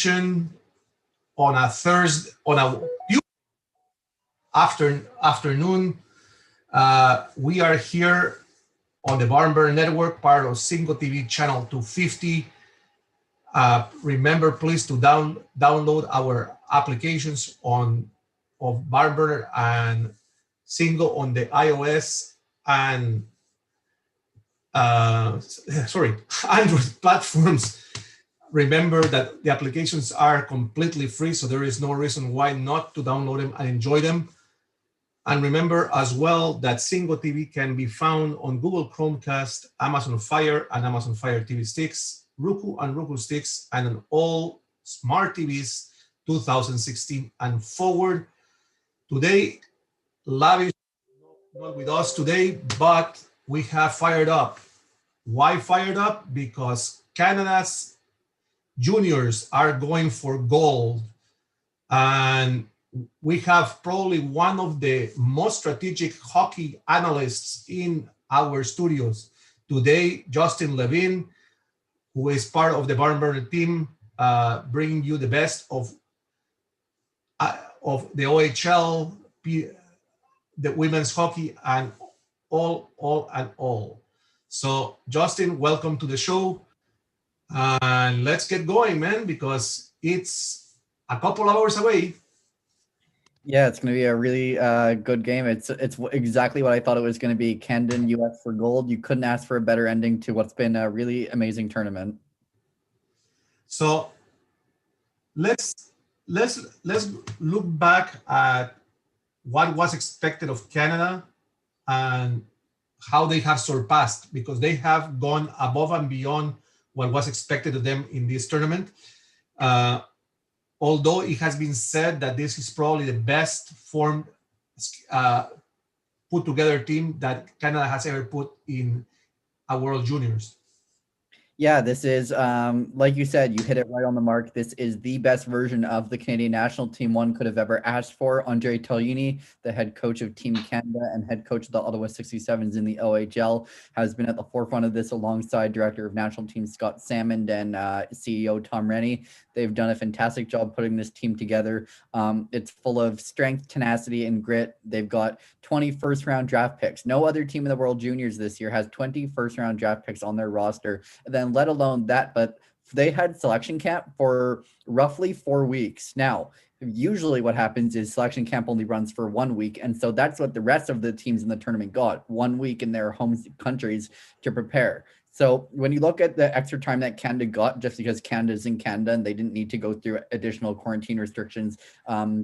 on a Thursday, on a afternoon. We are here on the Barn Burner Network, part of ZINGOTV channel 250. Remember, please to download our applications of Barn Burner and Zingo on the iOS and Android platforms. Remember that the applications are completely free, so there is no reason why not to download them and enjoy them. And remember as well that ZINGOTV can be found on Google Chromecast, Amazon Fire and Amazon Fire TV sticks, Roku and Roku sticks, and on all smart TVs 2016 and forward. Today, Lavish not with us today, but we have fired up. Why fired up? Because Canada's juniors are going for gold, and we have probably one of the most strategic hockey analysts in our studios today, Justin Levin, who is part of the Barn Burner team, bringing you the best of the OHL, the women's hockey, and all. So, Justin, welcome to the show. And let's get going, man, because it's a couple hours away. Yeah, it's going to be a really good game. It's exactly what I thought it was going to be. Canada, US for gold. You couldn't ask for a better ending to what's been a really amazing tournament. So let's look back at what was expected of Canada and how they have surpassed, because they have gone above and beyond what was expected of them in this tournament. Although it has been said that this is probably the best formed put together team that Canada has ever put in a World Juniors. Yeah, this is, like you said, you hit it right on the mark. This is the best version of the Canadian national team one could have ever asked for. Andre Taglioni, the head coach of Team Canada and head coach of the Ottawa 67s in the OHL, has been at the forefront of this alongside Director of National Team Scott Salmond and CEO Tom Rennie. They've done a fantastic job putting this team together. It's full of strength, tenacity, and grit. They've got 20 first-round draft picks. No other team in the World Juniors this year has 20 first-round draft picks on their roster. And then let alone that, but they had selection camp for roughly 4 weeks. Now, usually what happens is selection camp only runs for 1 week. And so that's what the rest of the teams in the tournament got, 1 week in their home countries to prepare. So when you look at the extra time that Canada got, just because Canada's in Canada and they didn't need to go through additional quarantine restrictions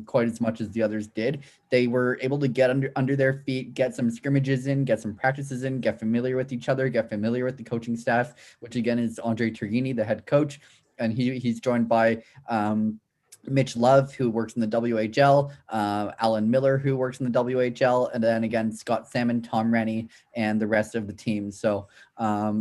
quite as much as the others did, they were able to get under their feet, get some scrimmages in, get some practices in, get familiar with each other, get familiar with the coaching staff, which again is Andre Taglioni, the head coach. And he's joined by Mitch Love, who works in the WHL, Alan Miller, who works in the WHL, and then again, Scott Salmond, Tom Rennie, and the rest of the team. So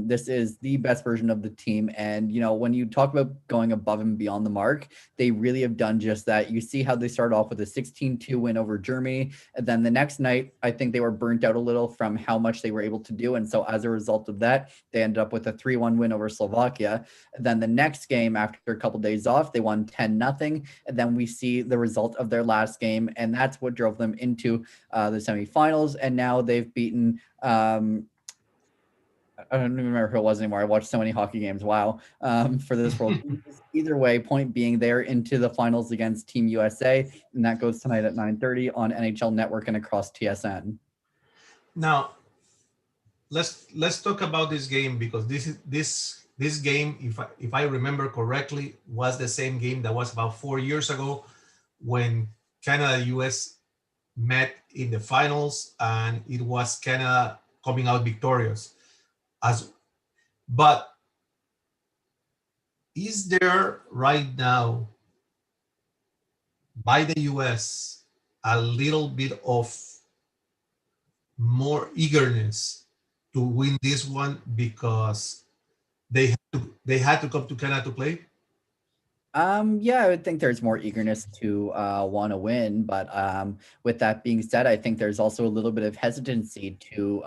this is the best version of the team. And, you know, when you talk about going above and beyond the mark, they really have done just that. You see how they start off with a 16-2 win over Germany. And then the next night, I think they were burnt out a little from how much they were able to do. And so as a result of that, they ended up with a 3-1 win over Slovakia. And then the next game, after a couple of days off, they won 10-0. And then we see the result of their last game, and that's what drove them into the semifinals. And now they've beaten, I don't even remember who it was anymore. I watched so many hockey games. Wow. For this world. Either way, point being, they're into the finals against Team USA, and that goes tonight at 9:30 on NHL Network and across TSN. Now, let's talk about this game, because this game, if I remember correctly, was the same game that was about 4 years ago when Canada US met in the finals, and it was Canada coming out victorious. But is there right now by the US a little bit of more eagerness to win this one because they had to come to Canada to play? Yeah, I would think there's more eagerness to want to win, but with that being said, I think there's also a little bit of hesitancy to,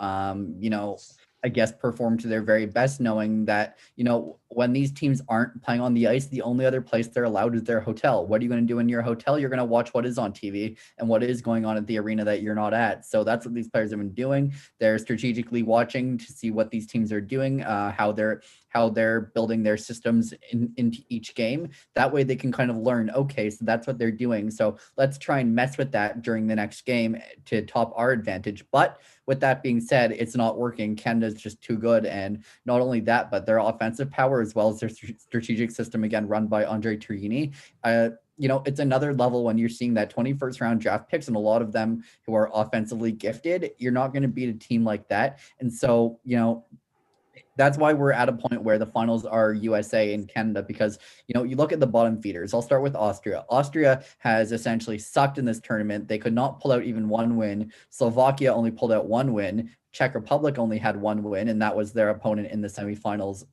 you know, I guess, perform to their very best, knowing that, when these teams aren't playing on the ice, the only other place they're allowed is their hotel. What are you going to do in your hotel? You're going to watch what is on TV and what is going on at the arena that you're not at. So that's what these players have been doing. They're strategically watching to see what these teams are doing, how they're building their systems into each game. That way they can kind of learn, okay, so that's what they're doing. So let's try and mess with that during the next game to top our advantage. But with that being said, it's not working. Canada's just too good. And not only that, but their offensive power as well as their strategic system, again, run by Andre Tourigny. It's another level when you're seeing that 21st round draft picks and a lot of them who are offensively gifted. You're not going to beat a team like that. And so, that's why we're at a point where the finals are USA and Canada, because, you look at the bottom feeders. I'll start with Austria. Austria has essentially sucked in this tournament. They could not pull out even one win. Slovakia only pulled out one win. Czech Republic only had one win, and that was their opponent in the semifinals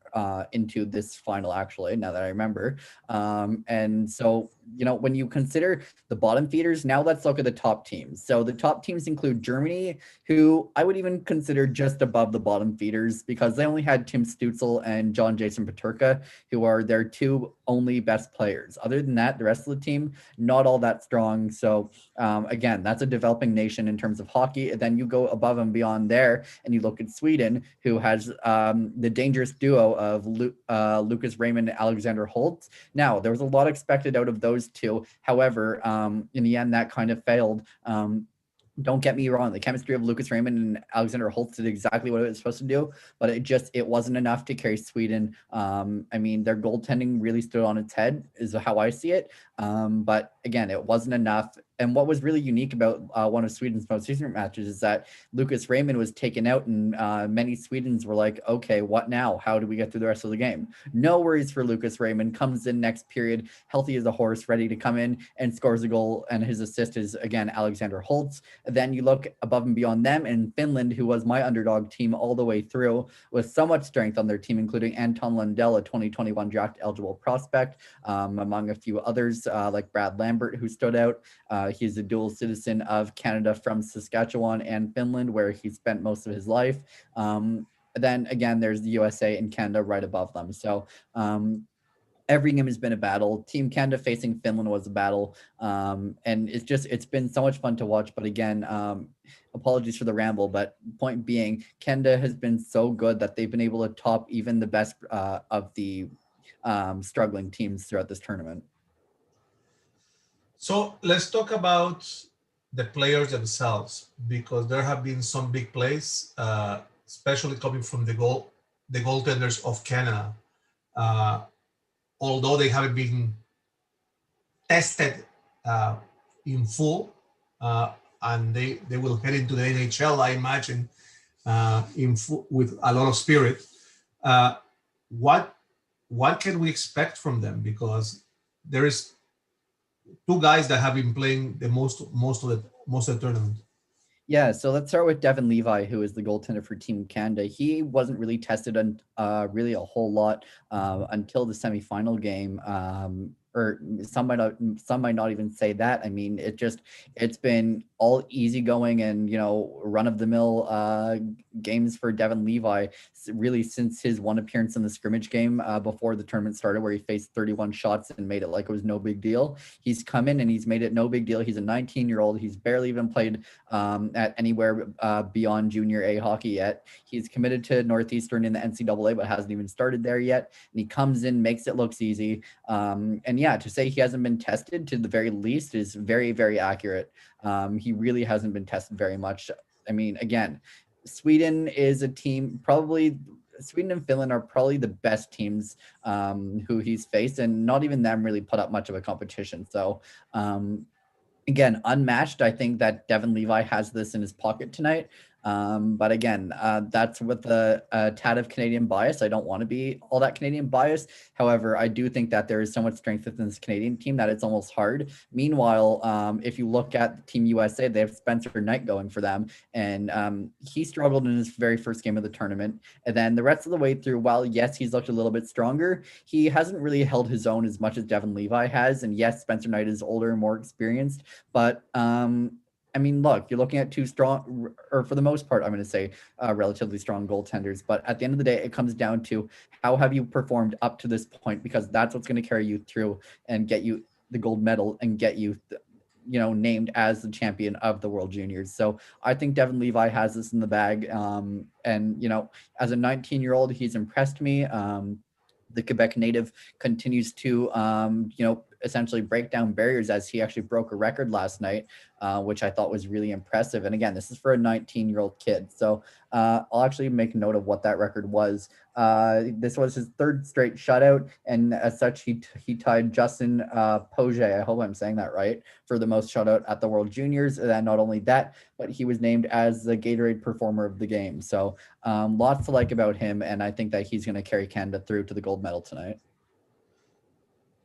into this final, actually, now that I remember. And so, when you consider the bottom feeders, now let's look at the top teams. So the top teams include Germany, who I would even consider just above the bottom feeders because they only had Tim Stützle and John Jason Peterka, who are their two only best players. Other than that, the rest of the team, not all that strong. So again, that's a developing nation in terms of hockey. And then you go above and beyond there and you look at Sweden, who has the dangerous duo of Lucas Raymond and Alexander Holtz. Now, there was a lot expected out of those two. However, in the end, that kind of failed. Don't get me wrong, the chemistry of Lucas Raymond and Alexander Holtz did exactly what it was supposed to do, but it wasn't enough to carry Sweden. Their goaltending really stood on its head, is how I see it. But again, it wasn't enough. And what was really unique about one of Sweden's most recent matches is that Lucas Raymond was taken out, and many Swedens were like, okay, what now? How do we get through the rest of the game? No worries for Lucas Raymond. Comes in next period, healthy as a horse, ready to come in and scores a goal. And his assist is, again, Alexander Holtz. Then you look above and beyond them, and Finland, who was my underdog team all the way through, with so much strength on their team, including Anton Lundell, a 2021 draft-eligible prospect, among a few others, like Brad Lambert, who stood out. He's a dual citizen of Canada from Saskatchewan and Finland, where he spent most of his life. Then again, there's the USA and Canada right above them. So every game has been a battle. Team Canada facing Finland was a battle. And it's been so much fun to watch. But again, apologies for the ramble, but point being, Canada has been so good that they've been able to top even the best of the struggling teams throughout this tournament. So let's talk about the players themselves, because there have been some big plays, especially coming from the goaltenders of Canada. Although they haven't been tested in full, and they will head into the NHL, I imagine, with a lot of spirit. What can we expect from them? Because there is two guys that have been playing the most of the tournament. Yeah, so let's start with Devin Levi, who is the goaltender for Team Canada. He wasn't really tested on really a whole lot until the semifinal game. Or some might not even say that. I mean, it's been all easygoing and, run of the mill games for Devin Levi really since his one appearance in the scrimmage game before the tournament started, where he faced 31 shots and made it like it was no big deal. He's come in and he's made it no big deal. He's a 19-year-old. He's barely even played at anywhere beyond junior A hockey yet. He's committed to Northeastern in the NCAA, but hasn't even started there yet. And he comes in, makes it looks easy. And yeah, to say he hasn't been tested to the very least is very, very accurate. He really hasn't been tested very much. I mean, again, Sweden is a team, probably Sweden and Finland are probably the best teams who he's faced, and not even them really put up much of a competition. So again, unmatched. I think that Devin Levi has this in his pocket tonight. But again, that's with a tad of Canadian bias. I don't want to be all that Canadian bias. However, I do think that there is so much strength within this Canadian team that it's almost hard. Meanwhile, if you look at Team USA, they have Spencer Knight going for them. And he struggled in his very first game of the tournament. And then the rest of the way through, while yes, he's looked a little bit stronger, he hasn't really held his own as much as Devin Levi has. And yes, Spencer Knight is older and more experienced. But I mean, look, you're looking at two strong, or for the most part, I'm going to say relatively strong goaltenders. But at the end of the day, it comes down to how have you performed up to this point, because that's what's going to carry you through and get you the gold medal and get you, named as the champion of the World Juniors. So I think Devin Levi has this in the bag. And as a 19-year-old, he's impressed me. The Quebec native continues to, essentially break down barriers, as he actually broke a record last night, which I thought was really impressive. And again, this is for a 19-year-old kid. So I'll actually make note of what that record was. This was his third straight shutout, and as such, he tied Justin Poget, I hope I'm saying that right, for the most shutout at the World Juniors. And not only that, but he was named as the Gatorade Performer of the Game. So lots to like about him, and I think that he's going to carry Canada through to the gold medal tonight.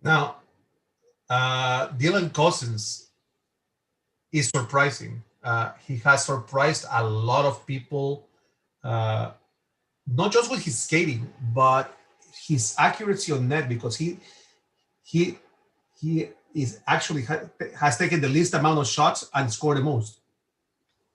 Now, Dylan Cousins is surprising. He has surprised a lot of people, not just with his skating, but his accuracy on net, because he is actually has taken the least amount of shots and scored the most.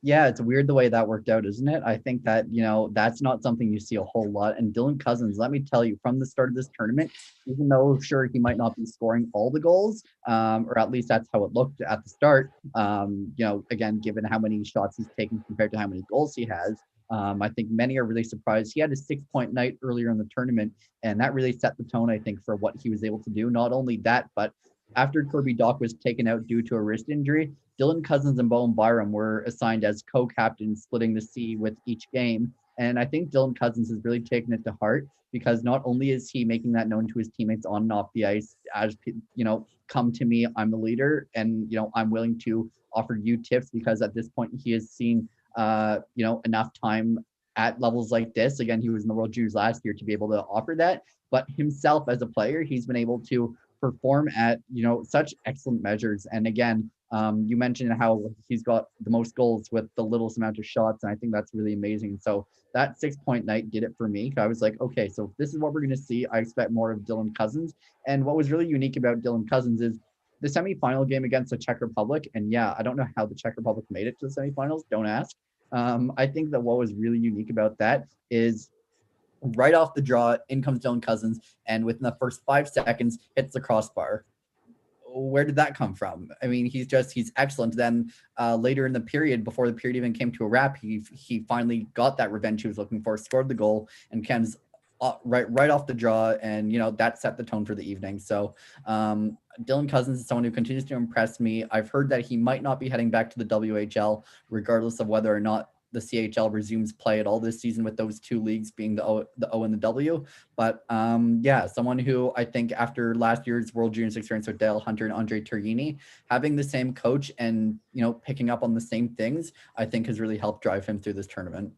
Yeah, it's weird the way that worked out, isn't it? I think that, that's not something you see a whole lot. And Dylan Cousins, let me tell you, from the start of this tournament, even though sure he might not be scoring all the goals, or at least that's how it looked at the start, again, given how many shots he's taken compared to how many goals he has, I think many are really surprised. He had a 6-point night earlier in the tournament, and that really set the tone, I think, for what he was able to do. Not only that, but after Kirby Dach was taken out due to a wrist injury, Dylan Cousins and Bowen Byram were assigned as co-captains, splitting the C with each game. And I think Dylan Cousins has really taken it to heart, because not only is he making that known to his teammates on and off the ice, as come to me, I'm the leader, and I'm willing to offer you tips, because at this point he has seen enough time at levels like this. Again, he was in the World Juniors last year to be able to offer that. But himself as a player, he's been able to perform at such excellent measures. And again, you mentioned how he's got the most goals with the littlest amount of shots, and I think that's really amazing. So that 6-point night did it for me. I was like, okay, so if this is what we're going to see, I expect more of Dylan Cousins. And what was really unique about Dylan Cousins is the semifinal game against the Czech Republic. And yeah, I don't know how the Czech Republic made it to the semifinals. Don't ask. I think that what was really unique about that is right off the draw, in comes Dylan Cousins, and within the first 5 seconds, hits the crossbar. Where did that come from? I mean, he's excellent. Then later in the period, before the period even came to a wrap, he finally got that revenge he was looking for, scored the goal, and Ken's right off the draw, and that set the tone for the evening. So Dylan Cousins is someone who continues to impress me. I've heard that he might not be heading back to the WHL, regardless of whether or not the CHL resumes play at all this season, with those two leagues being the O and the W. But someone who I think after last year's World Juniors experience with Dale Hunter and Andre Terrini, having the same coach and picking up on the same things, I think has really helped drive him through this tournament.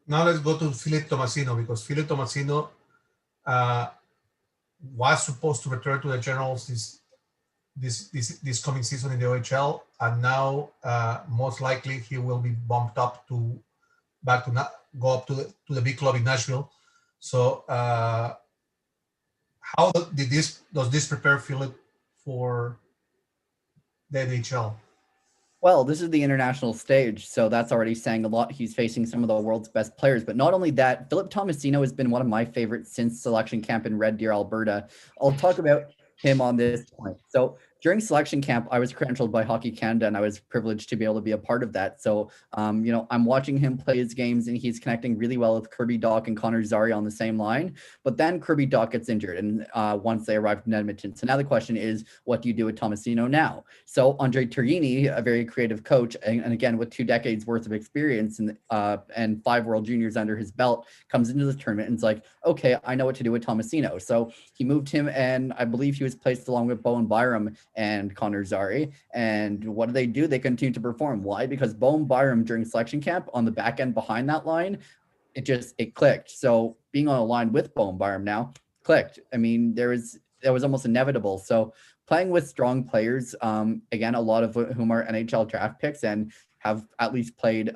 Now let's go to Philip Tomasino, because Philip Tomasino was supposed to return to the Generals this coming season in the OHL, and now most likely he will be bumped up to go up to the big club in Nashville. So how does this prepare Philip for the NHL? Well, this is the international stage, so that's already saying a lot. He's facing some of the world's best players. But not only that, Philip Tomasino has been one of my favorites since selection camp in Red Deer, Alberta. I'll talk about him on this point. So during selection camp, I was credentialed by Hockey Canada, and I was privileged to be able to be a part of that. So, I'm watching him play his games, and he's connecting really well with Kirby Dach and Connor Zary on the same line. But then Kirby Dach gets injured, and once they arrived in Edmonton. So now the question is, what do you do with Tomasino now? So Andre Terrini, a very creative coach, and again, with 2 decades worth of experience and 5 World Juniors under his belt, comes into this tournament and it's like, okay, I know what to do with Tomasino. So he moved him, and I believe he was placed along with Bowen Byram and Connor Zary. And what do? They continue to perform. Why? Because Bowen Byram during selection camp on the back end behind that line, it clicked. So being on a line with Bowen Byram now clicked. I mean, that was almost inevitable. So playing with strong players, again, a lot of whom are NHL draft picks and have at least played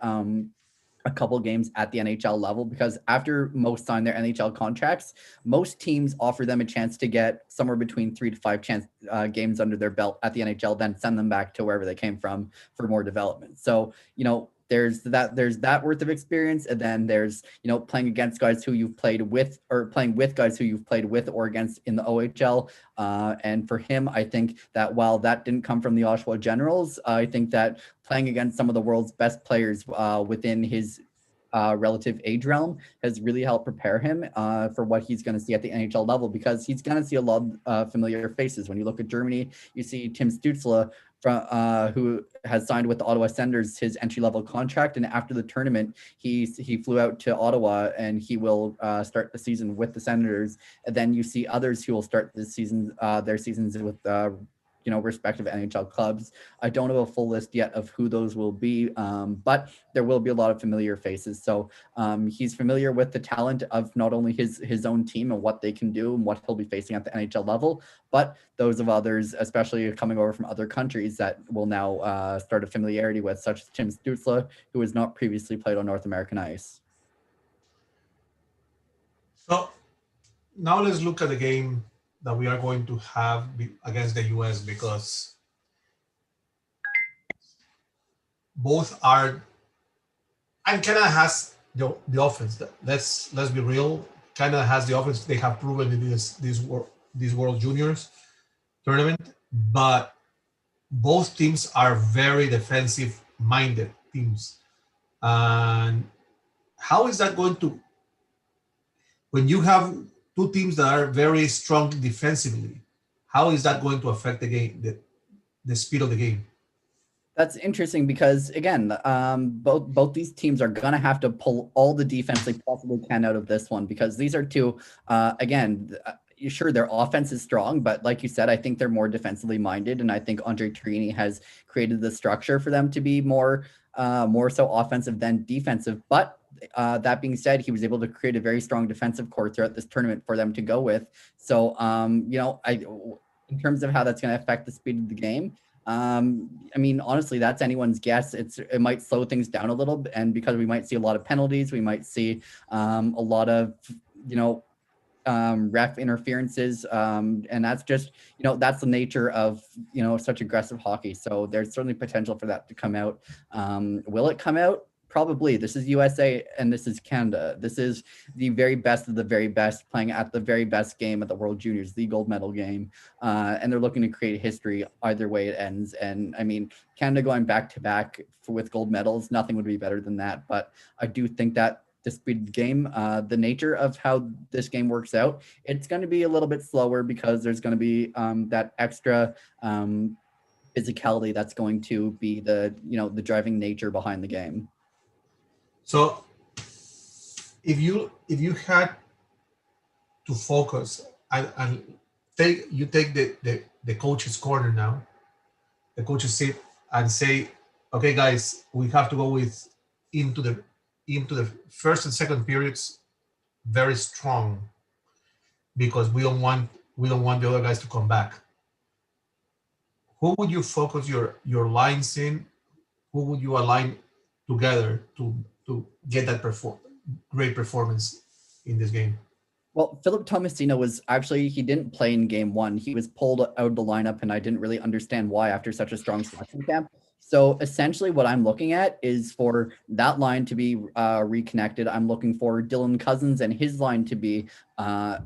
a couple games at the NHL level, because after most sign their NHL contracts, most teams offer them a chance to get somewhere between 3 to 5 games under their belt at the NHL, then send them back to wherever they came from for more development. So, there's that worth of experience, and then there's playing against guys who you've played with, or playing with guys who you've played with or against in the OHL. And for him, I think that while that didn't come from the Oshawa Generals, I think that playing against some of the world's best players within his relative age realm has really helped prepare him for what he's going to see at the NHL level, because he's going to see a lot of familiar faces. When you look at Germany, you see Tim Stützle, who has signed with the Ottawa Senators his entry-level contract, and after the tournament, he flew out to Ottawa, and he will start the season with the Senators. And then you see others who will start this season, their seasons with respective NHL clubs. I don't have a full list yet of who those will be, but there will be a lot of familiar faces. So he's familiar with the talent of not only his own team and what they can do and what he'll be facing at the NHL level, but those of others, especially coming over from other countries, that will now start a familiarity with, such as Tim Stützle, who has not previously played on North American ice. So now let's look at the game that we are going to have against the US, because both are, and Canada has the offense. Let's be real. Canada has the offense. They have proven in this World Juniors tournament, but both teams are very defensive minded teams. And how is that going to, when you have two teams that are very strong defensively, how is that going to affect the game, the speed of the game? That's interesting, because again, both these teams are gonna have to pull all the defense they possibly can out of this one, because these are two, sure, their offense is strong, but like you said, I think they're more defensively minded, and I think Andre Tourigny has created the structure for them to be more so offensive than defensive. But that being said, he was able to create a very strong defensive core throughout this tournament for them to go with. So, in terms of how that's going to affect the speed of the game, honestly, that's anyone's guess. It might slow things down a little bit, and because we might see a lot of penalties, we might see a lot of ref interferences, and that's just that's the nature of such aggressive hockey. So there's certainly potential for that to come out. Will it come out? Probably. This is USA and this is Canada. This is the very best of the very best playing at the very best game at the World Juniors, the gold medal game. And they're looking to create history either way it ends. And Canada going back to back with gold medals, nothing would be better than that. But I do think that the speed of the game, the nature of how this game works out, it's going to be a little bit slower, because there's going to be that extra physicality that's going to be the driving nature behind the game. So if you had to focus and take the coach's corner now, the coaches sit and say, okay guys, we have to go with into the first and second periods very strong, because we don't want the other guys to come back. Who would you focus your lines in? Who would you align together to get that great performance in this game? Well, Philip Tomasino he didn't play in game one. He was pulled out of the lineup, and I didn't really understand why after such a strong selection camp. So essentially what I'm looking at is for that line to be reconnected. I'm looking for Dylan Cousins and his line to be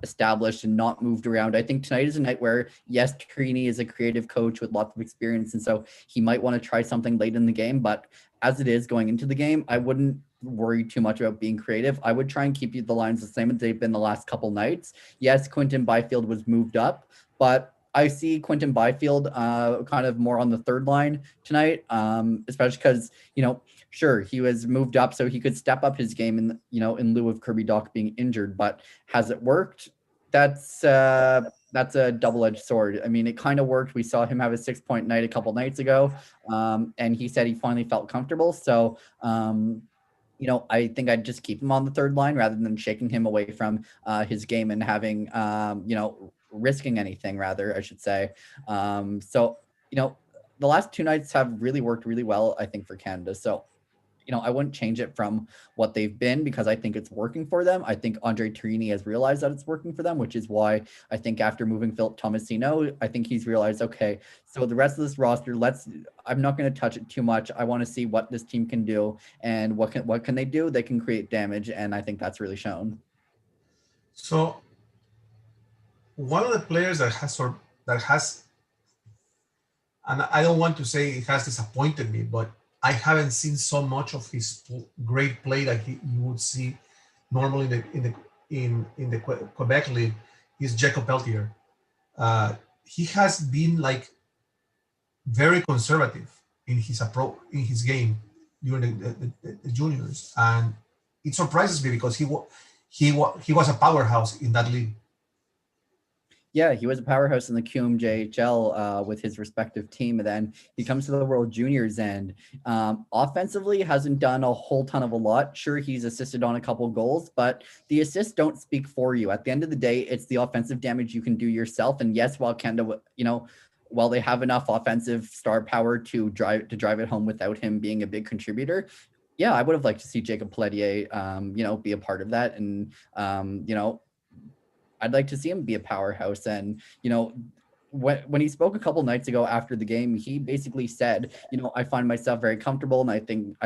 established and not moved around. I think tonight is a night where, yes, Tourigny is a creative coach with lots of experience, and so he might want to try something late in the game. But as it is going into the game, I wouldn't worry too much about being creative. I would try and keep the lines the same as they've been the last couple nights. Yes, Quinton Byfield was moved up, but I see Quinton Byfield kind of more on the third line tonight, especially because, sure, he was moved up so he could step up his game in lieu of Kirby Dach being injured. But has it worked? That's a double-edged sword. It kind of worked. We saw him have a 6-point night a couple nights ago, and he said he finally felt comfortable. So, I think I'd just keep him on the third line rather than shaking him away from his game and having, risking anything, rather, I should say. So, the last two nights have really worked really well, I think, for Canada. So, I wouldn't change it from what they've been because I think it's working for them. I think Andre Torini has realized that it's working for them, which is why I think after moving Philip Tomasino, I think he's realized, okay, so the rest of this roster, I'm not going to touch it too much. I want to see what this team can do and what can they do? They can create damage, and I think that's really shown. So one of the players that has, and I don't want to say it has disappointed me, but I haven't seen so much of his great play that you would see normally in the Quebec League. Is Jacob Peltier. He has been like very conservative in his approach in his game during the juniors, and it surprises me because he was a powerhouse in that league. Yeah, he was a powerhouse in the QMJHL with his respective team. And then he comes to the World Juniors and offensively hasn't done a whole ton of a lot. Sure, he's assisted on a couple goals, but the assists don't speak for you. At the end of the day, it's the offensive damage you can do yourself. And yes, while Canada, while they have enough offensive star power to drive it home without him being a big contributor, yeah, I would have liked to see Jacob Pelletier, be a part of that. And, I'd like to see him be a powerhouse. And, when he spoke a couple nights ago after the game, he basically said, I find myself very comfortable. And I think,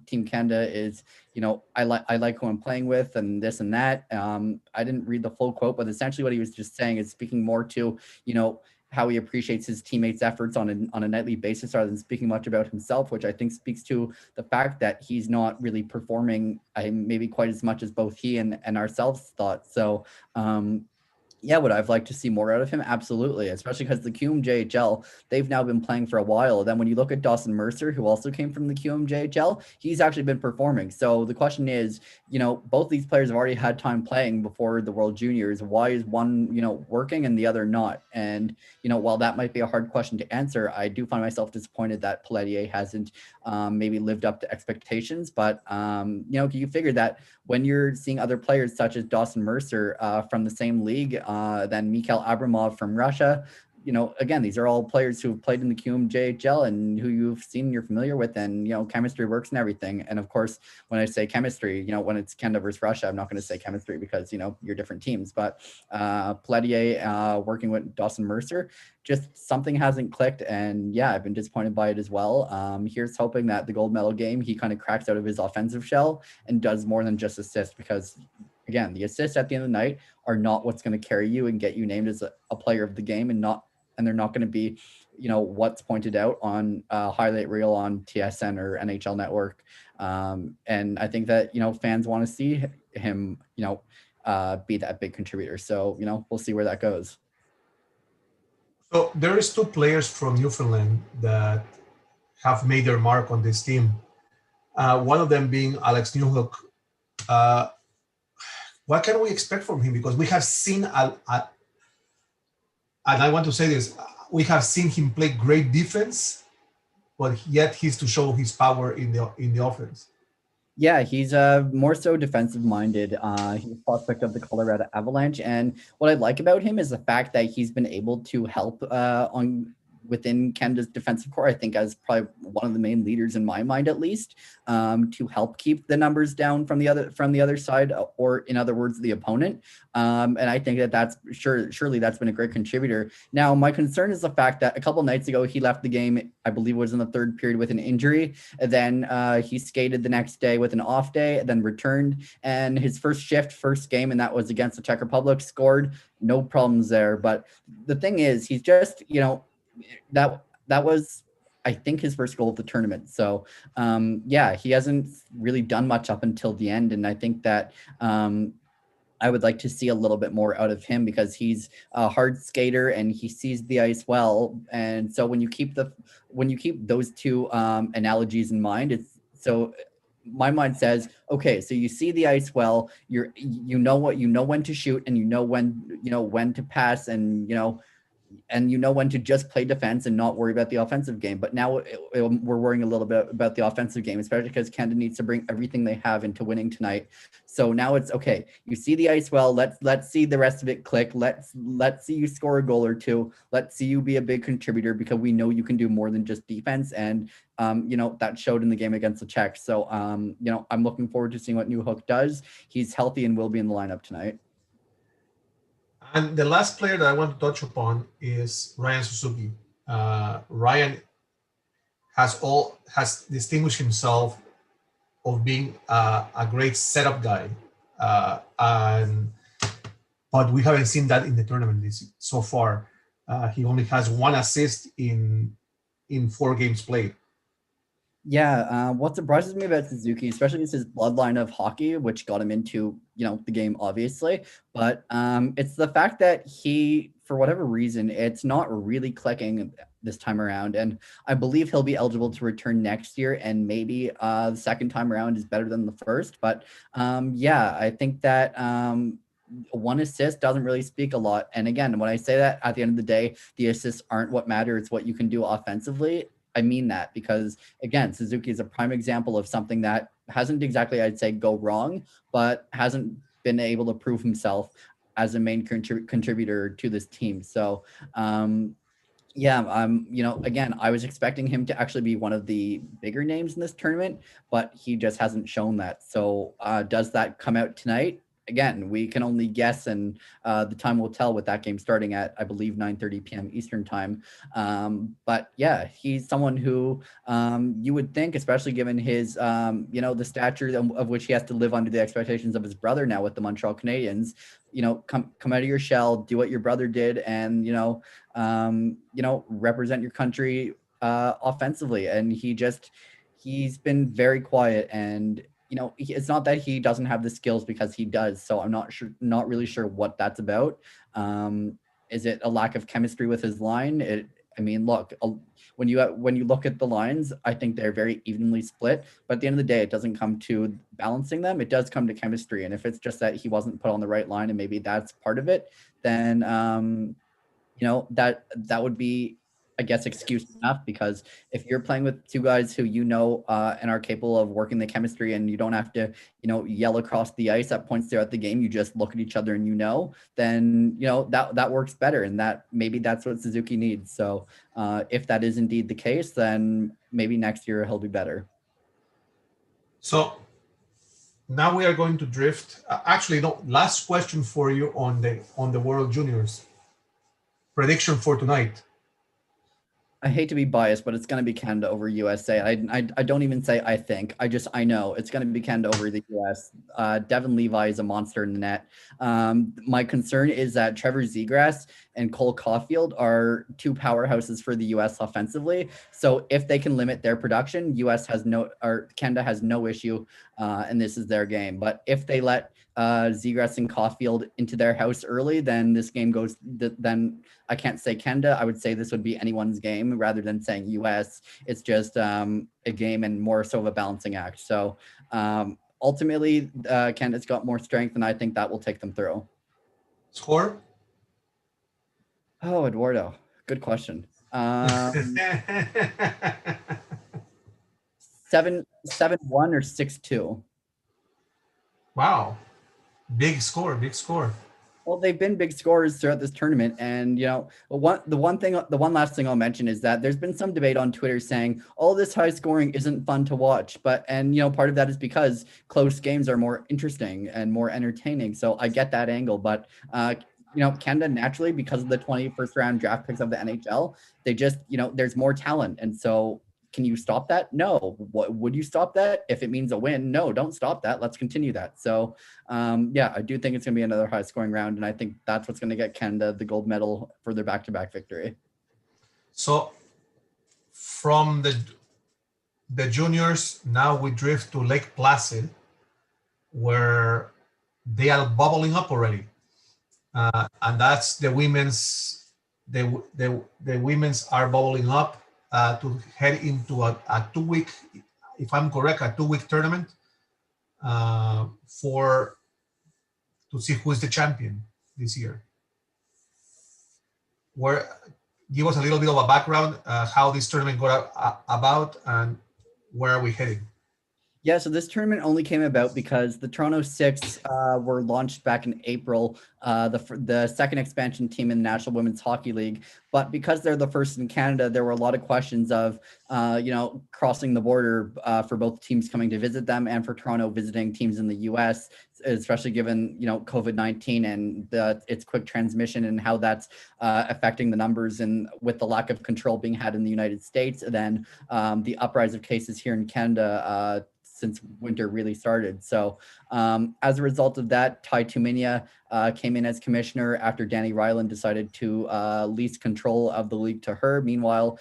Team Canada is, I like who I'm playing with and this and that. I didn't read the full quote, but essentially what he was just saying is speaking more to, how he appreciates his teammates' efforts on a nightly basis rather than speaking much about himself, which I think speaks to the fact that he's not really performing maybe quite as much as both he and ourselves thought. So, yeah, would I've liked to see more out of him? Absolutely, especially because the QMJHL, they've now been playing for a while. Then when you look at Dawson Mercer, who also came from the QMJHL, he's actually been performing. So the question is, both these players have already had time playing before the World Juniors. Why is one, working and the other not? And, while that might be a hard question to answer, I do find myself disappointed that Pelletier hasn't maybe lived up to expectations. But, you figure that when you're seeing other players such as Dawson Mercer from the same league, then Mikhail Abramov from Russia, again, these are all players who have played in the QMJHL and who you've seen, you're familiar with, and, chemistry works and everything. And of course, when I say chemistry, when it's Canada versus Russia, I'm not going to say chemistry because, you're different teams, but Pelletier working with Dawson Mercer, just something hasn't clicked. And yeah, I've been disappointed by it as well. Here's hoping that the gold medal game, he kind of cracks out of his offensive shell and does more than just assist, because again, the assists at the end of the night are not what's going to carry you and get you named as a player of the game, and they're not going to be, what's pointed out on highlight reel on TSN or NHL Network. And I think that, fans want to see him, be that big contributor. So, we'll see where that goes. So there is two players from Newfoundland that have made their mark on this team. One of them being Alex Newhook. What can we expect from him? Because we have seen, and I want to say this, we have seen him play great defense, but yet he's to show his power in the offense. Yeah, he's more so defensive minded. He's a prospect of the Colorado Avalanche, and what I like about him is the fact that he's been able to help within Canada's defensive core. I think as probably one of the main leaders in my mind, at least, to help keep the numbers down from the other side, or in other words, the opponent. And I think that's surely that's been a great contributor. Now, my concern is the fact that a couple nights ago he left the game. I believe it was in the third period with an injury. And then he skated the next day with an off day, then returned, and his first game, and that was against the Czech Republic, scored. No problems there. But the thing is, he's just, that was, I think, his first goal of the tournament. So yeah, he hasn't really done much up until the end. And I think that I would like to see a little bit more out of him, because he's a hard skater and he sees the ice well. And so when you keep those two analogies in mind, my mind says, okay, so you see the ice well, you know when to shoot, and you know when to pass, and and you know when to just play defense and not worry about the offensive game. But now we're worrying a little bit about the offensive game, especially because Canada needs to bring everything they have into winning tonight. So now it's okay. You see the ice well. Let's see the rest of it click. Let's see you score a goal or two. Let's see you be a big contributor, because we know you can do more than just defense. And that showed in the game against the Czechs. So I'm looking forward to seeing what Newhook does. He's healthy and will be in the lineup tonight. And the last player that I want to touch upon is Ryan Suzuki. Ryan has distinguished himself of being a great setup guy, but we haven't seen that in the tournament so far. He only has 1 assist in 4 games played. Yeah, what surprises me about Suzuki, especially, is his bloodline of hockey, which got him into the game, obviously. But it's the fact that he, for whatever reason, it's not really clicking this time around. And I believe he'll be eligible to return next year, and maybe the second time around is better than the first. But I think that 1 assist doesn't really speak a lot. And again, when I say that, at the end of the day, the assists aren't what matter. It's what you can do offensively. I mean that because, again, Suzuki is a prime example of something that hasn't exactly, I'd say, go wrong, but hasn't been able to prove himself as a main contributor to this team. So, again, I was expecting him to actually be one of the bigger names in this tournament, but he just hasn't shown that. So does that come out tonight? Again, we can only guess, and the time will tell with that game starting at, I believe, 9:30 p.m. Eastern time. But yeah, he's someone who you would think, especially given his, the stature of which he has to live under the expectations of his brother now with the Montreal Canadiens, come out of your shell, do what your brother did, and, represent your country offensively. And he's been very quiet, and it's not that he doesn't have the skills, because he does. So I'm not really sure what that's about. Is it a lack of chemistry with his line? Look, when you look at the lines, I think they're very evenly split. But at the end of the day, it doesn't come to balancing them. It does come to chemistry. And if it's just that he wasn't put on the right line, and maybe that's part of it, then that would be, I guess, excuse enough. Because if you're playing with 2 guys who and are capable of working the chemistry, and you don't have to yell across the ice at points throughout the game, you just look at each other and then that works better, and maybe that's what Suzuki needs. So if that is indeed the case, then maybe next year he'll be better. So now we are going to drift. Actually, no. Last question for you on the World Juniors. Prediction for tonight. I hate to be biased, but it's going to be Canada over USA. I don't even say I think. I know it's going to be Canada over the US. Devin Levi is a monster in the net. My concern is that Trevor Zegras and Cole Caulfield are 2 powerhouses for the US offensively. So if they can limit their production, Canada has no issue, and this is their game. But if they let Zegras and Caulfield into their house early, then this game goes. Then I can't say Canada. I would say this would be anyone's game rather than saying US. It's just a game, and more so of a balancing act. So ultimately, Canada's got more strength, and I think that will take them through. Score? Oh, Eduardo, good question. 7-1 or 6-2. Wow. Big score. Well, they've been big scorers throughout this tournament. And, the one last thing I'll mention is that there's been some debate on Twitter saying all this high scoring isn't fun to watch. Part of that is because close games are more interesting and more entertaining. So I get that angle. But, Canada naturally, because of the 21st round draft picks of the NHL, they just, there's more talent. And so can you stop that? No. What would you stop that? If it means a win, no, don't stop that. Let's continue that. So, I do think it's going to be another high scoring round. And I think that's what's going to get Canada the gold medal for their back-to-back victory. So from the juniors, now we drift to Lake Placid, where they are bubbling up already. And that's the women's, the women's are bubbling up to head into a 2-week, if I'm correct, a 2-week tournament to see who is the champion this year. where give us a little bit of a background how this tournament got about and where are we heading? Yeah, so this tournament only came about because the Toronto Six were launched back in April, the second expansion team in the National Women's Hockey League. But because they're the first in Canada, there were a lot of questions of, crossing the border for both teams coming to visit them and for Toronto visiting teams in the U.S., especially given, COVID-19 and its quick transmission and how that's affecting the numbers, and with the lack of control being had in the United States, and then the uprise of cases here in Canada since winter really started. So as a result of that, Ty Tumminia came in as commissioner after Danny Ryland decided to lease control of the league to her. Meanwhile,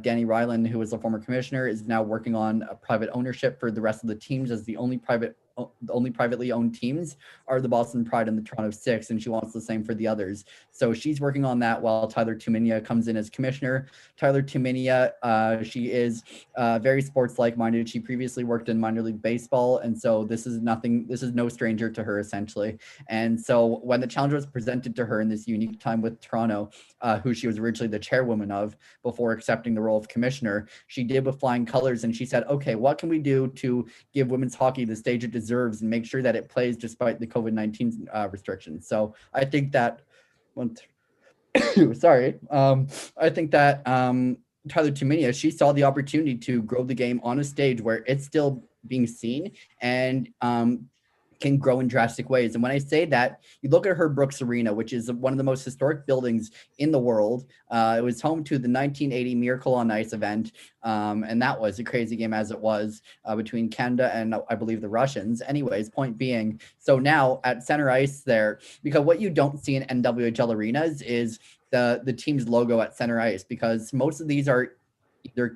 Danny Ryland, who was a former commissioner, is now working on a private ownership for the rest of the teams, as the only privately owned teams are the Boston Pride and the Toronto Six, and she wants the same for the others. So she's working on that while Tyler Tumminia comes in as commissioner. Tyler Tumminia, she is very sports-like minded. She previously worked in minor league baseball, and so this is no stranger to her, essentially. And so when the challenge was presented to her in this unique time with Toronto, who she was originally the chairwoman of before accepting the role of commissioner, she did with flying colors, and she said, okay, what can we do to give women's hockey the stage it deserves and make sure that it plays despite the COVID-19 restrictions? So I think that I think that Tyler Tumminia, she saw the opportunity to grow the game on a stage where it's still being seen and can grow in drastic ways. And when I say that, you look at her Brooks Arena, which is one of the most historic buildings in the world. It was home to the 1980 Miracle on Ice event. And that was a crazy game as it was between Canada and I believe the Russians. Anyways, point being, so now at center ice there, because what you don't see in NWHL arenas is the team's logo at center ice, because most of these are either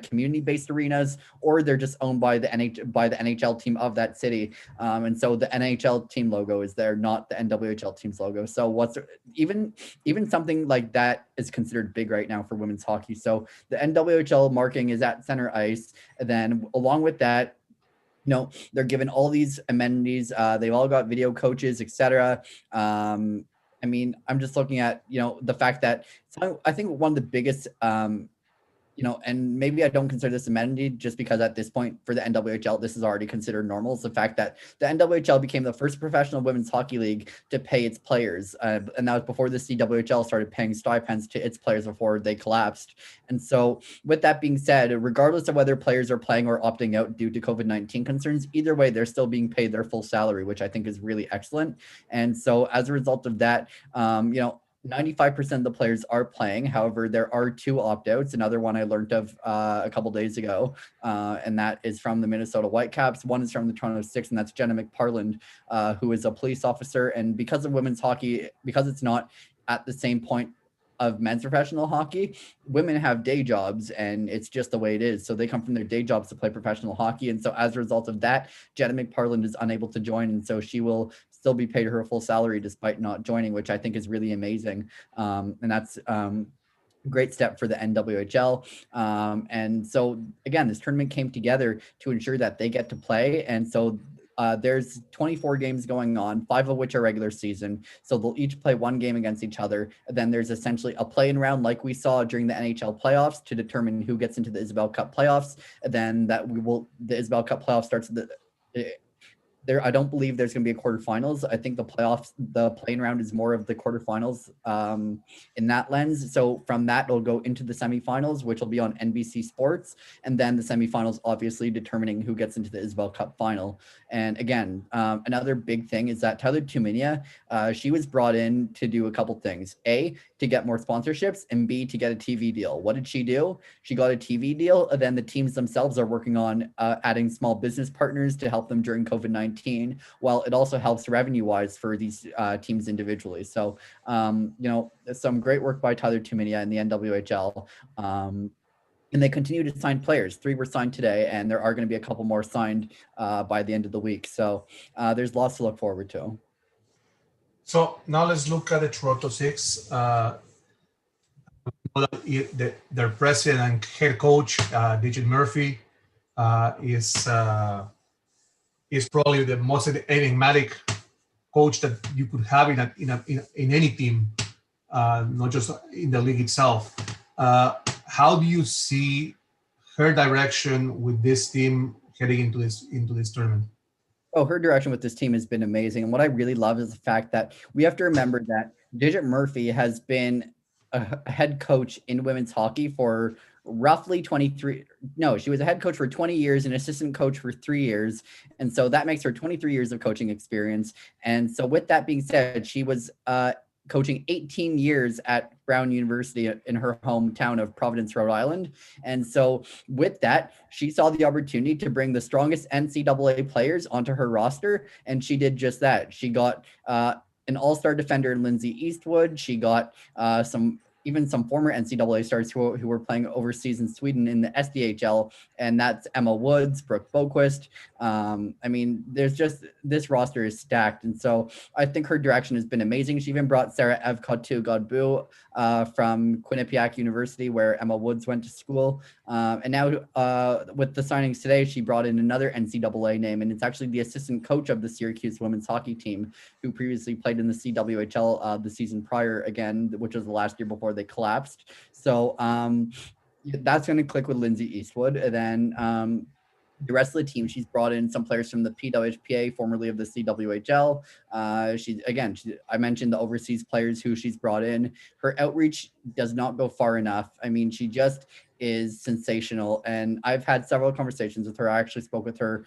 community-based arenas, or they're just owned by the NHL team of that city. And so the NHL team logo is there, not the NWHL team's logo. So even something like that is considered big right now for women's hockey. So the NWHL marking is at center ice. And then along with that, they're given all these amenities. They've all got video coaches, etc. I'm just looking at, the fact that I think one of the biggest and maybe I don't consider this amenity just because at this point for the NWHL, this is already considered normal. It's the fact that the NWHL became the first professional women's hockey league to pay its players. And that was before the CWHL started paying stipends to its players before they collapsed. And so with that being said, regardless of whether players are playing or opting out due to COVID-19 concerns, either way, they're still being paid their full salary, which I think is really excellent. And so as a result of that, 95% of the players are playing. However, there are 2 opt-outs. Another one I learned of a couple days ago, and that is from the Minnesota Whitecaps. One is from the Toronto Six, and that's Jenna McParland, who is a police officer. And because of women's hockey, because it's not at the same point of men's professional hockey, women have day jobs, and it's just the way it is. So they come from their day jobs to play professional hockey. And so as a result of that, Jenna McParland is unable to join. And so she will still be paid her full salary despite not joining, which I think is really amazing. And that's great step for the NWHL. And so again, this tournament came together to ensure that they get to play. And so there's 24 games going on, 5 of which are regular season. So they'll each play 1 game against each other. And then there's essentially a play-in round like we saw during the NHL playoffs to determine who gets into the Isabel Cup playoffs. And then the Isabel Cup playoff starts there. I don't believe there's going to be a quarterfinals. I think the play-in round is more of the quarterfinals in that lens. So from that, it'll go into the semifinals, which will be on NBC Sports. And then the semifinals, obviously determining who gets into the Isabel Cup final. And again, another big thing is that Tyler Tumminia, she was brought in to do a couple things. A, to get more sponsorships, and B, to get a TV deal. What did she do? She got a TV deal. And then the teams themselves are working on adding small business partners to help them during COVID-19, while it also helps revenue-wise for these teams individually. So, some great work by Tyler Tumminia in the NWHL. And they continue to sign players. 3 were signed today, and there are going to be a couple more signed by the end of the week. So there's lots to look forward to. So now let's look at the Toronto Six. Their president and head coach, Digit Murphy, is probably the most enigmatic coach that you could have in any team. not just in the league itself. How do you see her direction with this team heading into this tournament? Oh, her direction with this team has been amazing. And what I really love is the fact that we have to remember that Digit Murphy has been a head coach in women's hockey for roughly 23. No, she was a head coach for 20 years, an assistant coach for 3 years. And so that makes her 23 years of coaching experience. And so with that being said, she was coaching 18 years at Brown University in her hometown of Providence, Rhode Island. And so with that, she saw the opportunity to bring the strongest NCAA players onto her roster, and she did just that. She got an all-star defender in Lindsay Eastwood. She got some former NCAA stars who were playing overseas in Sweden in the SDHL, and that's Emma Woods, Brooke Boquist. I mean, there's just, this roster is stacked, and so I think her direction has been amazing. She even brought Sarah Evkotu Godbout from Quinnipiac University, where Emma Woods went to school. And now with the signings today, she brought in another NCAA name, and it's actually the assistant coach of the Syracuse women's hockey team, who previously played in the CWHL the season prior, again, which was the last year before they collapsed. So that's going to click with Lindsay Eastwood. And then the rest of the team, she's brought in some players from the PWHPA, formerly of the CWHL. I mentioned the overseas players who she's brought in. Her outreach does not go far enough. I mean, she just is sensational. And I've had several conversations with her. I actually spoke with her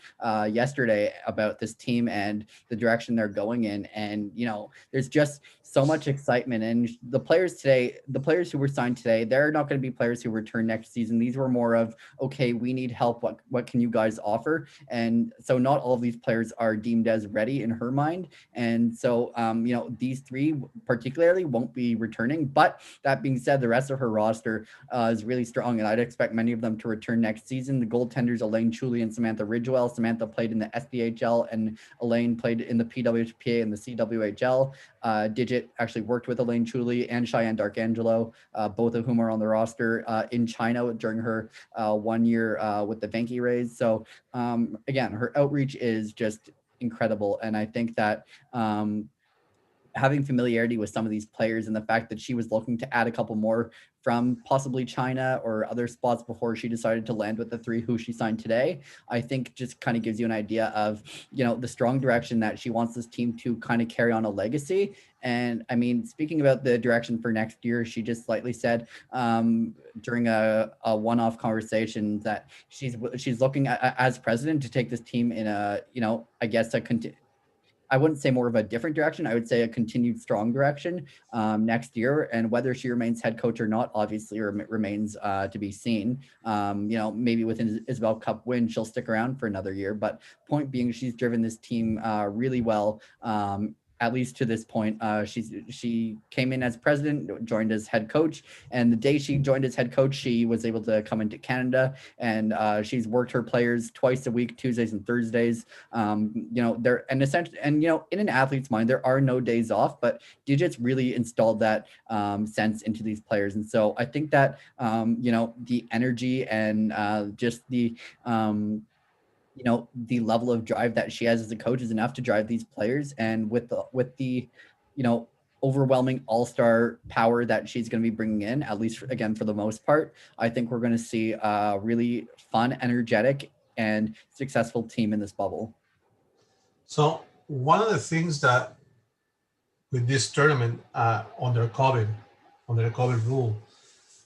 yesterday about this team and the direction they're going in. And, you know, there's just so much excitement. And the players who were signed today, they're not going to be players who return next season. These were more of, okay, we need help. What can you guys offer? And so not all of these players are deemed as ready in her mind. And so, you know, these three particularly won't be returning. But that being said, the rest of her roster is really strong, and I'd expect many of them to return next season. The goaltenders, Elaine Chuli and Samantha Ridgewell. Samantha played in the SDHL, and Elaine played in the PWHPA and the CWHL. Digit actually worked with Elaine Chuli and Cheyenne Darkangelo, both of whom are on the roster in China during her 1 year with the Venki Rays. So again, her outreach is just incredible. And I think that having familiarity with some of these players and the fact that she was looking to add a couple more from possibly China or other spots before she decided to land with the three who she signed today, I think just kind of gives you an idea of, you know, the strong direction that she wants this team to kind of carry on a legacy. And I mean, speaking about the direction for next year, she just slightly said during a one-off conversation that she's looking at, as president, to take this team in a, you know, I guess I wouldn't say more of a different direction. I would say a continued strong direction next year. And whether she remains head coach or not, obviously remains to be seen. You know, maybe with an Isabel Cup win, she'll stick around for another year. But point being, she's driven this team really well. At least to this point, she came in as president, joined as head coach, and the day she joined as head coach, she was able to come into Canada, and she's worked her players twice a week, Tuesdays and Thursdays. You know, they're and essentially, and you know, in an athlete's mind, there are no days off, but Digits really installed that sense into these players, and so I think that you know, the energy and just the you know, the level of drive that she has as a coach is enough to drive these players. And with the you know, overwhelming all-star power that she's going to be bringing in, at least again for the most part, I think we're going to see a really fun, energetic, and successful team in this bubble. So one of the things that with this tournament under the COVID rule,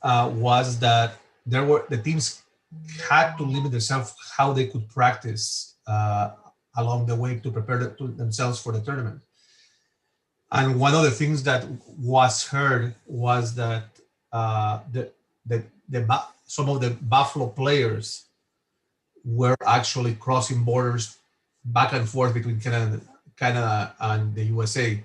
was that the teams had to limit themselves how they could practice along the way to prepare themselves for the tournament. And one of the things that was heard was that some of the Buffalo players were actually crossing borders back and forth between Canada and the USA.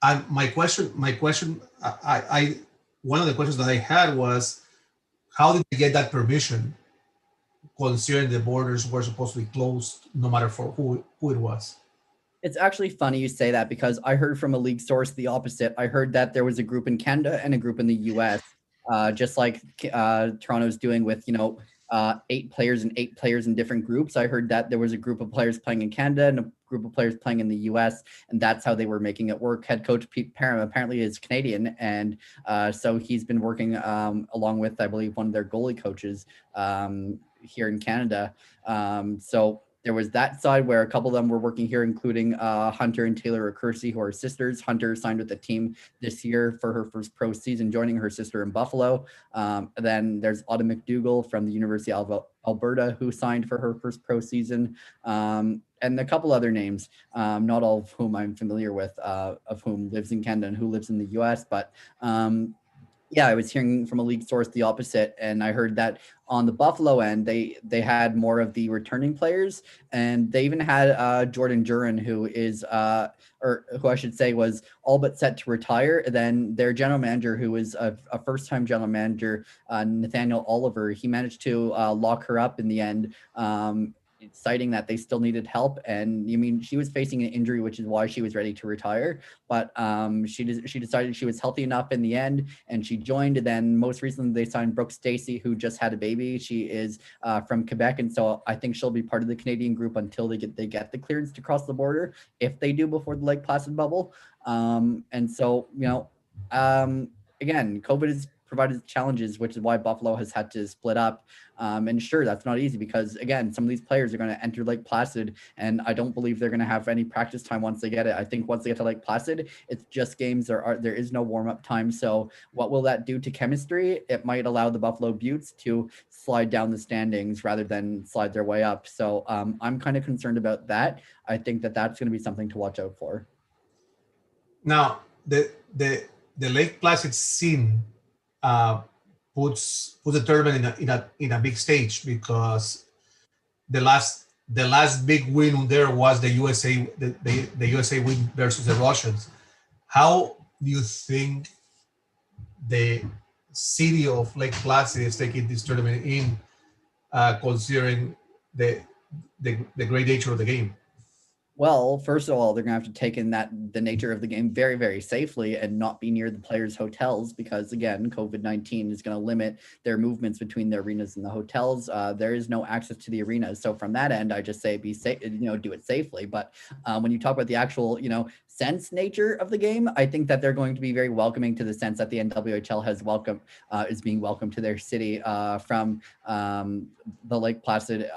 And my question, I one of the questions that I had was, how did they get that permission, considering the borders were supposed to be closed, no matter for who it was? It's actually funny you say that, because I heard from a league source the opposite. I heard that there was a group in Canada and a group in the US, just like Toronto's doing with, you know, 8 players and 8 players in different groups. I heard that there was a group of players playing in Canada and a group of players playing in the US, and that's how they were making it work. Head coach Pete Parham apparently is Canadian, and so he's been working along with, I believe, one of their goalie coaches here in Canada. So there was that side where a couple of them were working here, including Hunter and Taylor Accursi, who are sisters. Hunter signed with the team this year for her first pro season, joining her sister in Buffalo. Then there's Autumn McDougall from the University of Alberta, who signed for her first pro season. And a couple other names, not all of whom I'm familiar with, of whom lives in Canada and who lives in the US. But yeah, I was hearing from a league source the opposite, and I heard that on the Buffalo end, they had more of the returning players, and they even had Jordan Duran, who is or who I should say was all but set to retire. Then their general manager, who was a first-time general manager, Nathaniel Oliver, he managed to lock her up in the end. Citing that they still needed help, and you mean she was facing an injury, which is why she was ready to retire. But she decided she was healthy enough in the end, and she joined. And then most recently, they signed Brooke Stacy, who just had a baby. She is from Quebec, and so I think she'll be part of the Canadian group until they get the clearance to cross the border, if they do before the Lake Placid bubble. And so again, COVID has provided challenges, which is why Buffalo has had to split up. And sure, that's not easy because, again, some of these players are going to enter Lake Placid, and I don't believe they're going to have any practice time once they get it. I think once they get to Lake Placid, it's just games. There is no warm-up time. So what will that do to chemistry? It might allow the Buffalo Beauts to slide down the standings rather than slide their way up. So I'm kind of concerned about that. I think that that's going to be something to watch out for. Now, the Lake Placid scene puts the tournament in a big stage, because the last big win there was the USA the USA win versus the Russians. How do you think the city of Lake Placid is taking this tournament in, considering the great nature of the game? Well, first of all, they're going to have to take in the nature of the game very, very safely and not be near the players' hotels, because, again, COVID-19 is going to limit their movements between the arenas and the hotels. There is no access to the arenas. So from that end, I just say be safe, do it safely. But when you talk about the actual, sense nature of the game, I think that they're going to be very welcoming to the sense that the NWHL is being welcomed to their city from the Lake Placid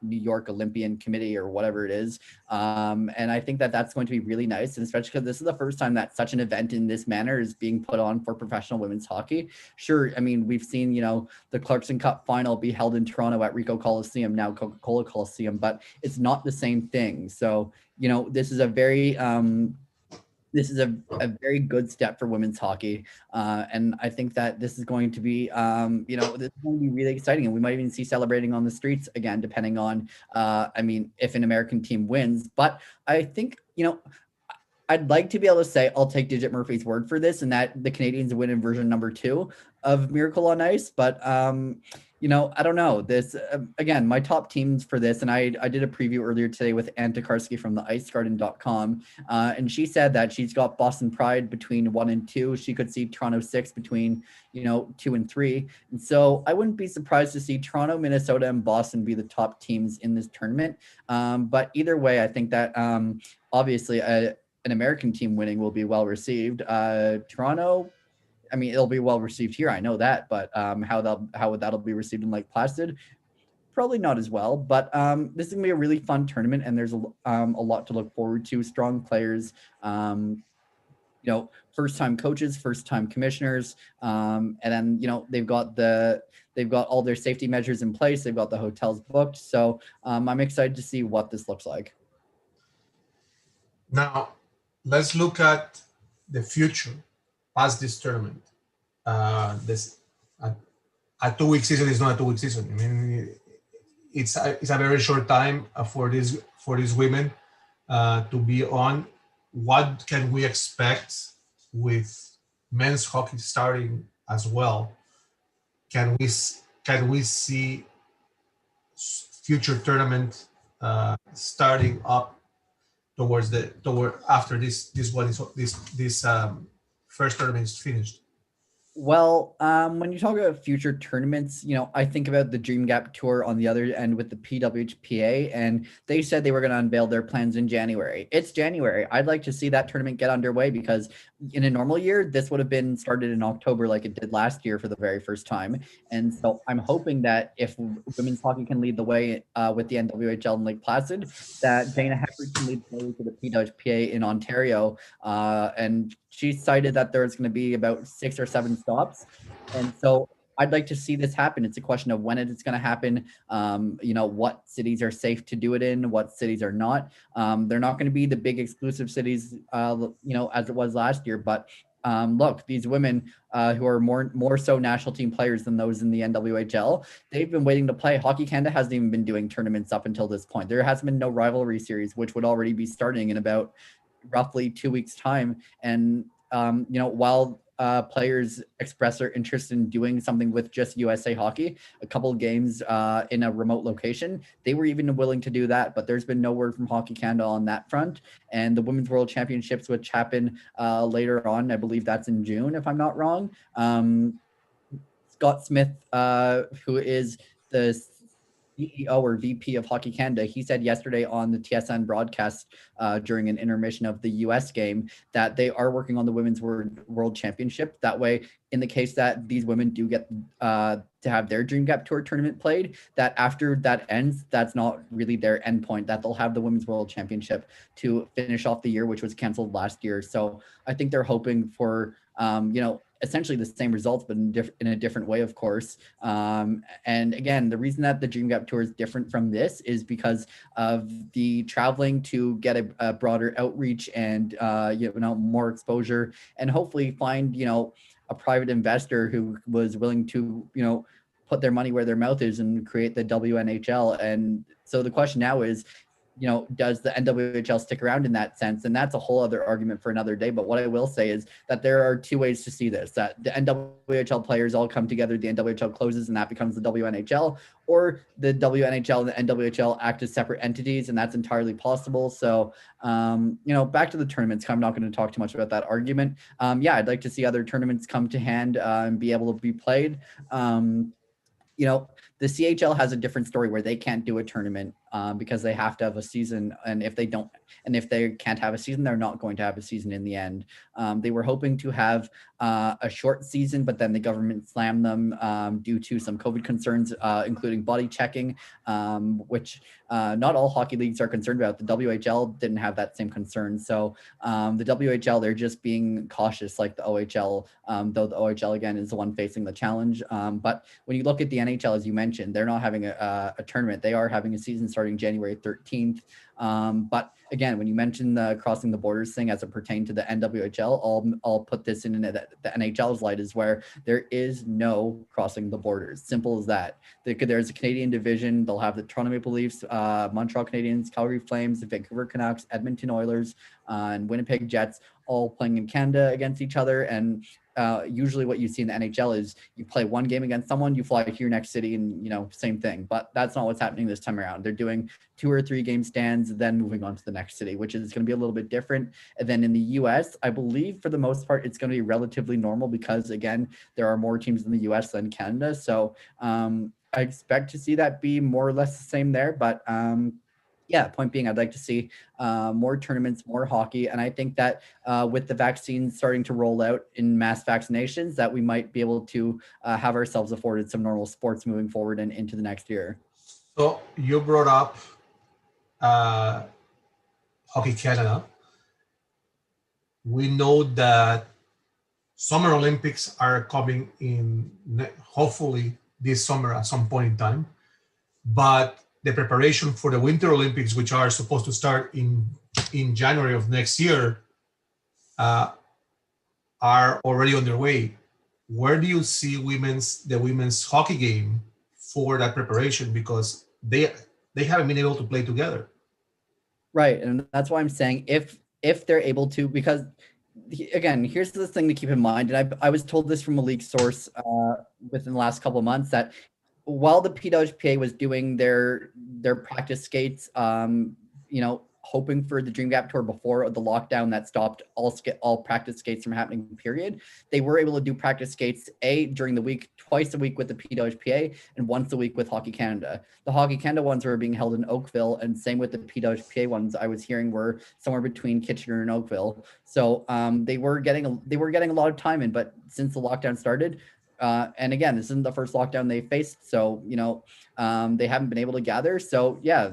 New York Olympian Committee or whatever it is. And I think that that's going to be really nice, and especially because this is the first time that such an event in this manner is being put on for professional women's hockey. Sure, I mean, we've seen, the Clarkson Cup final be held in Toronto at Ricoh Coliseum, now Coca-Cola Coliseum, but it's not the same thing. So, this is a very very good step for women's hockey. And I think that this is going to be, this is going to be really exciting. And we might even see celebrating on the streets again, depending on, if an American team wins. But I think, I'd like to be able to say I'll take Digit Murphy's word for this, and that the Canadians win in version number 2 of Miracle on Ice. But, I don't know. This, again, my top teams for this, and I did a preview earlier today with Ann Tokarski from the icegarden.com, and she said that she's got Boston Pride between 1 and 2. She could see Toronto 6 between, 2 and 3. And so I wouldn't be surprised to see Toronto, Minnesota, and Boston be the top teams in this tournament. But either way, I think that obviously an American team winning will be well received. Toronto, it'll be well received here, I know that, but how that'll be received in Lake Placid, probably not as well. But this is gonna be a really fun tournament, and there's a lot to look forward to. Strong players, first-time coaches, first-time commissioners, and then they've got all their safety measures in place. They've got the hotels booked, so I'm excited to see what this looks like. Now, let's look at the future past this tournament. A 2-week season is not a 2-week season. It's a very short time for these women to be on. What can we expect with men's hockey starting as well? Can we see future tournament starting up toward after this first tournament is finished? Well, when you talk about future tournaments, I think about the Dream Gap Tour on the other end with the PWHPA, and they said they were going to unveil their plans in January. It's January. I'd like to see that tournament get underway because in a normal year, this would have been started in October like it did last year for the very first time. And so I'm hoping that if women's hockey can lead the way with the NWHL in Lake Placid, that Dana Hefford can lead the way for the PWHPA in Ontario. And she cited that there's going to be about 6 or 7 stops. And so I'd like to see this happen. It's a question of when it's going to happen. What cities are safe to do it in, what cities are not. They're not going to be the big exclusive cities, as it was last year. But look, these women who are more so national team players than those in the NWHL, they've been waiting to play. Hockey Canada hasn't even been doing tournaments up until this point. There has been no rivalry series, which would already be starting in about roughly 2 weeks time. And while players express their interest in doing something with just USA Hockey, a couple of games in a remote location, they were even willing to do that. But there's been no word from Hockey Canada on that front. And the Women's World Championships, which happen later on, I believe that's in June, if I'm not wrong. Scott Smith, who is the CEO or VP of Hockey Canada, he said yesterday on the TSN broadcast during an intermission of the US game that they are working on the Women's World Championship. That way, in the case that these women do get to have their Dream Gap Tour tournament played, that after that ends, that's not really their end point, that they'll have the Women's World Championship to finish off the year, which was canceled last year. So I think they're hoping for, essentially the same results, but in a different way, of course. And again, the reason that the Dream Gap Tour is different from this is because of the traveling to get a broader outreach and more exposure, and hopefully find a private investor who was willing to put their money where their mouth is and create the WNHL. And so the question now is, does the NWHL stick around in that sense? And that's a whole other argument for another day. But what I will say is that there are two ways to see this: that the NWHL players all come together, the NWHL closes, and that becomes the WNHL, or the WNHL and the NWHL act as separate entities, and that's entirely possible. So, back to the tournaments. I'm not going to talk too much about that argument. I'd like to see other tournaments come to hand and be able to be played. The CHL has a different story where they can't do a tournament because they have to have a season. And if they can't have a season, they're not going to have a season in the end. They were hoping to have a short season, but then the government slammed them due to some COVID concerns, including body checking, which not all hockey leagues are concerned about. The WHL didn't have that same concern. So the WHL, they're just being cautious like the OHL, though the OHL, again, is the one facing the challenge. But when you look at the NHL, as you mentioned, they're not having a tournament. They are having a season starting January 13th. But again, when you mention the crossing the borders thing as it pertained to the NWHL, I'll put this in the NHL's light, is where there is no crossing the borders. Simple as that. There's a Canadian division. They'll have the Toronto Maple Leafs, Montreal Canadiens, Calgary Flames, the Vancouver Canucks, Edmonton Oilers, and Winnipeg Jets, all playing in Canada against each other. And usually what you see in the NHL is you play one game against someone, you fly to your next city, and same thing. But that's not what's happening this time around. They're doing 2 or 3 game stands, then moving on to the next city, which is going to be a little bit different. And then in the US, I believe for the most part, it's going to be relatively normal because, again, there are more teams in the US than Canada. So I expect to see that be more or less the same there. But point being, I'd like to see more tournaments, more hockey. And I think that with the vaccines starting to roll out in mass vaccinations, that we might be able to have ourselves afforded some normal sports moving forward and into the next year. So you brought up Hockey Canada. We know that Summer Olympics are coming in, hopefully this summer at some point in time. But the preparation for the Winter Olympics, which are supposed to start in January of next year, are already underway. Where do you see the women's hockey game for that preparation? Because they haven't been able to play together. Right, and that's why I'm saying if they're able to, because again, here's the thing to keep in mind, and I was told this from a league source within the last couple of months, that while the PWPA was doing their practice skates, hoping for the Dream Gap Tour before the lockdown that stopped all practice skates from happening, period. They were able to do practice skates during the week, twice a week with the PWHPA and once a week with Hockey Canada. The Hockey Canada ones were being held in Oakville, and same with the PWHPA ones I was hearing were somewhere between Kitchener and Oakville. So they were getting a lot of time in, but since the lockdown started, and again, this isn't the first lockdown they faced, so they haven't been able to gather. So yeah,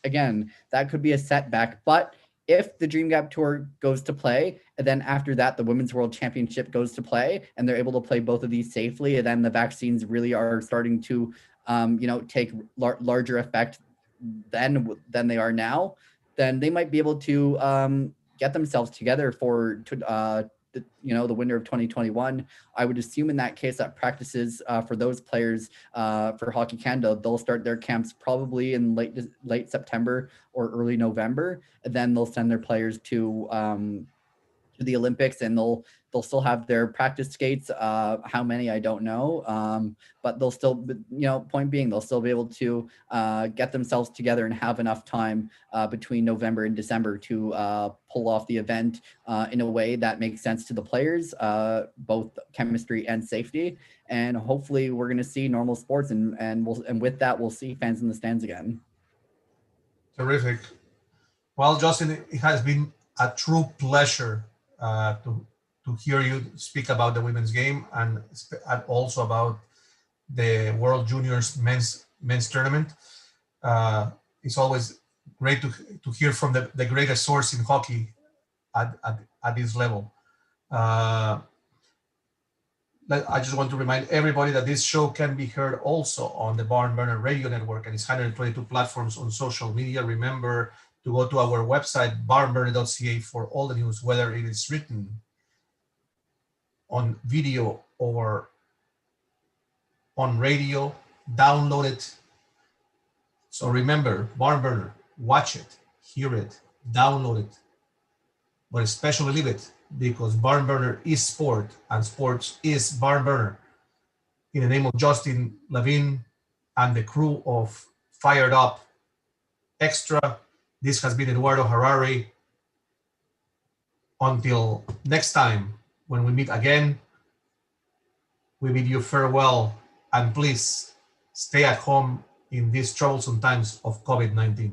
again, that could be a setback. But if the Dream Gap Tour goes to play, and then after that, the Women's World Championship goes to play, and they're able to play both of these safely, and then the vaccines really are starting to, take larger effect than they are now, then they might be able to get themselves together for the winter of 2021. I would assume in that case that practices for those players for Hockey Canada, they'll start their camps probably in late September or early November, and then they'll send their players to the Olympics, and they'll still have their practice skates. How many, I don't know. But they'll still, point being, they'll still be able to get themselves together and have enough time between November and December to pull off the event in a way that makes sense to the players, both chemistry and safety. And hopefully we're going to see normal sports, and with that, we'll see fans in the stands again. Terrific. Well, Justin, it has been a true pleasure to hear you speak about the women's game and also about the World Juniors men's tournament. It's always great to hear from the greatest source in hockey at this level. I just want to remind everybody that this show can be heard also on the Barn Burner Radio Network and its 122 platforms on social media. Remember to go to our website, barnburner.ca, for all the news, whether it is written on video or on radio. Download it. So remember, Barn Burner, watch it, hear it, download it, but especially leave it, because Barn Burner is sport and sports is Barn Burner. In the name of Justin Levine and the crew of Fired Up Extra, this has been Eduardo Harari. Until next time, when we meet again, we bid you farewell, and please stay at home in these troublesome times of COVID-19.